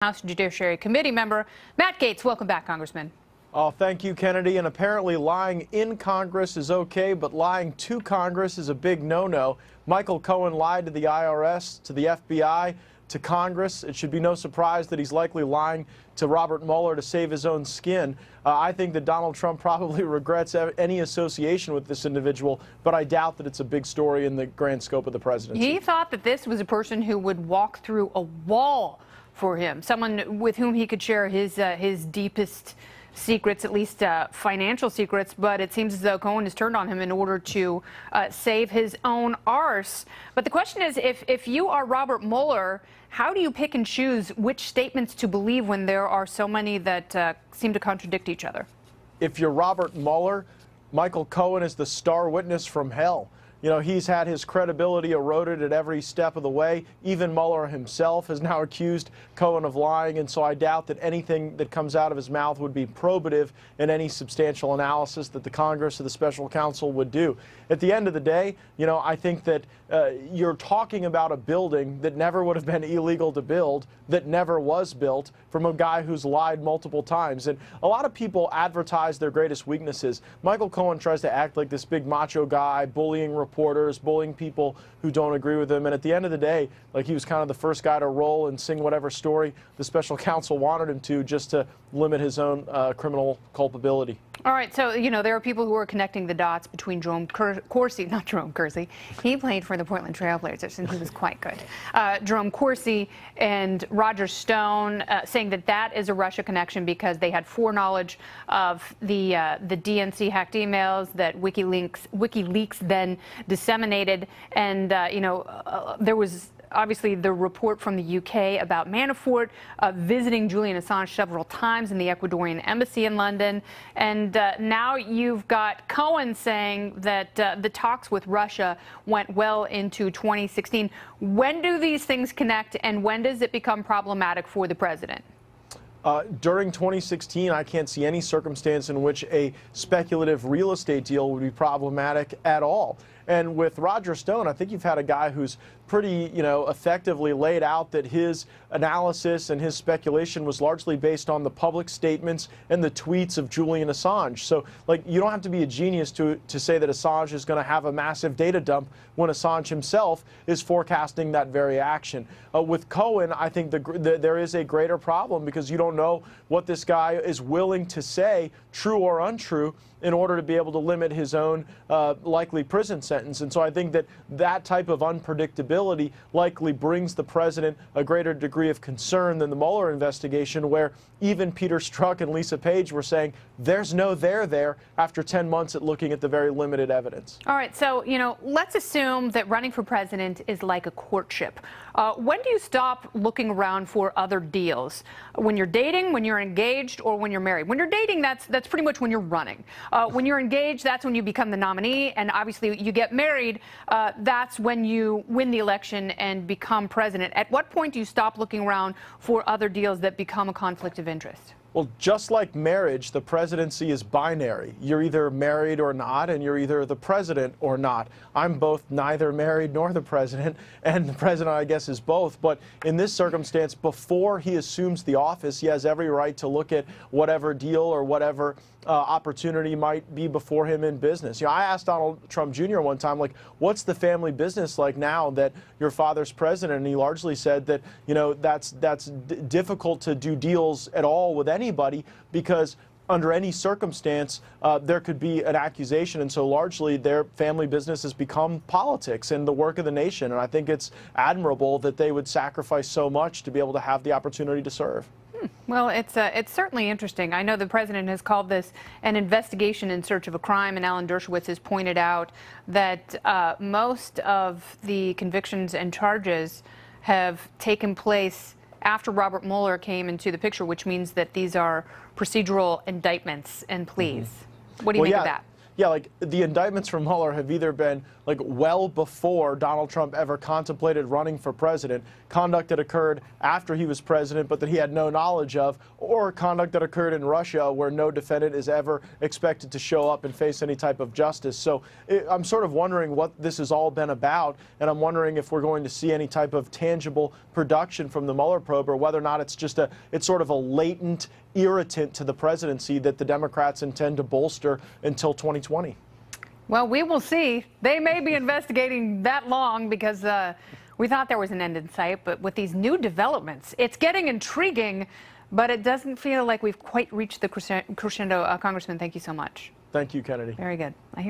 House Judiciary Committee member Matt Gaetz. Welcome back, Congressman. Oh, thank you, Kennedy. And apparently lying in Congress is okay, but lying to Congress is a big no-no. Michael Cohen lied to the IRS, to the FBI, to Congress. It should be no surprise that he's likely lying to Robert Mueller to save his own skin. I think that Donald Trump probably regrets any association with this individual, but I doubt that it's a big story in the grand scope of the presidency. He thought that this was a person who would walk through a wall for him, someone with whom he could share his deepest secrets, at least financial secrets, but it seems as though Cohen has turned on him in order to save his own arse. But the question is, if you are Robert Mueller, how do you pick and choose which statements to believe when there are so many that seem to contradict each other? If you're Robert Mueller, Michael Cohen is the star witness from hell. You know, he's had his credibility eroded at every step of the way. Even Mueller himself has now accused Cohen of lying, and so I doubt that anything that comes out of his mouth would be probative in any substantial analysis that the Congress or the special counsel would do. At the end of the day, you know, I think that you're talking about a building that never would have been illegal to build, that never was built, from a guy who's lied multiple times. And a lot of people advertise their greatest weaknesses. Michael Cohen tries to act like this big macho guy, bullying reporters, bullying people who don't agree with him. And at the end of the day, like, he was kind of the first guy to roll and sing whatever story the special counsel wanted him to, just to limit his own criminal culpability. All right, so, you know, there are people who are connecting the dots between Jerome Corsi, not Jerome Kersey. He played for the Portland Trail Blazers, and he was quite good. Jerome Corsi and Roger Stone saying that that is a Russia connection because they had foreknowledge of the DNC hacked emails that WikiLeaks then disseminated. And, you know, there was obviously the report from the UK about Manafort visiting Julian Assange several times in the Ecuadorian embassy in London. And now you've got Cohen saying that the talks with Russia went well into 2016. When do these things connect, and when does it become problematic for the president? During 2016, I can't see any circumstance in which a speculative real estate deal would be problematic at all. And with Roger Stone, I think you've had a guy who's pretty, you know, effectively laid out that his analysis and his speculation was largely based on the public statements and the tweets of Julian Assange. So, like, you don't have to be a genius to say that Assange is going to have a massive data dump when Assange himself is forecasting that very action. With Cohen, I think there is a greater problem because you don't know what this guy is willing to say, true or untrue, in order to be able to limit his own likely prison sentence. And so I think that that type of unpredictability likely brings the president a greater degree of concern than the Mueller investigation, where even Peter Strzok and Lisa Page were saying there's no there after 10 months at looking at the very limited evidence. All right, so, you know, let's assume that running for president is like a courtship. When do you stop looking around for other deals? When you're dating, when you're engaged, or when you're married? When you're dating, that's pretty much when you're running. When you're engaged, that's when you become the nominee, and obviously you get married, that's when you win the election and become president. At what point do you stop looking around for other deals that become a conflict of interest? Well, just like marriage, the presidency is binary. You're either married or not, and you're either the president or not. I'm both neither married nor the president, and the president, I guess, is both. But in this circumstance, before he assumes the office, he has every right to look at whatever deal or whatever opportunity might be before him in business. You know, I asked Donald Trump Jr. one time, like, what's the family business like now that your father's president? And he largely said that, you know, that's difficult to do deals at all with anybody because under any circumstance, there could be an accusation. And so largely their family business has become politics and the work of the nation. And I think it's admirable that they would sacrifice so much to be able to have the opportunity to serve. Well, it's certainly interesting. I know the president has called this an investigation in search of a crime, and Alan Dershowitz has pointed out that most of the convictions and charges have taken place after Robert Mueller came into the picture, which means that these are procedural indictments and pleas. What do you make of that? yeah, like the indictments from Mueller have either been like well before Donald Trump ever contemplated running for president, conduct that occurred after he was president but that he had no knowledge of, or conduct that occurred in Russia where no defendant is ever expected to show up and face any type of justice. So I'm sort of wondering what this has all been about, and I'm wondering if we're going to see any type of tangible production from the Mueller probe, or whether or not it's just it's sort of a latent irritant to the presidency that the Democrats intend to bolster until 2020. Well, we will see. They may be investigating that long because we thought there was an end in sight, but with these new developments, it's getting intriguing, but it doesn't feel like we've quite reached the crescendo. Congressman, thank you so much. Thank you, Kennedy. Very good. I hear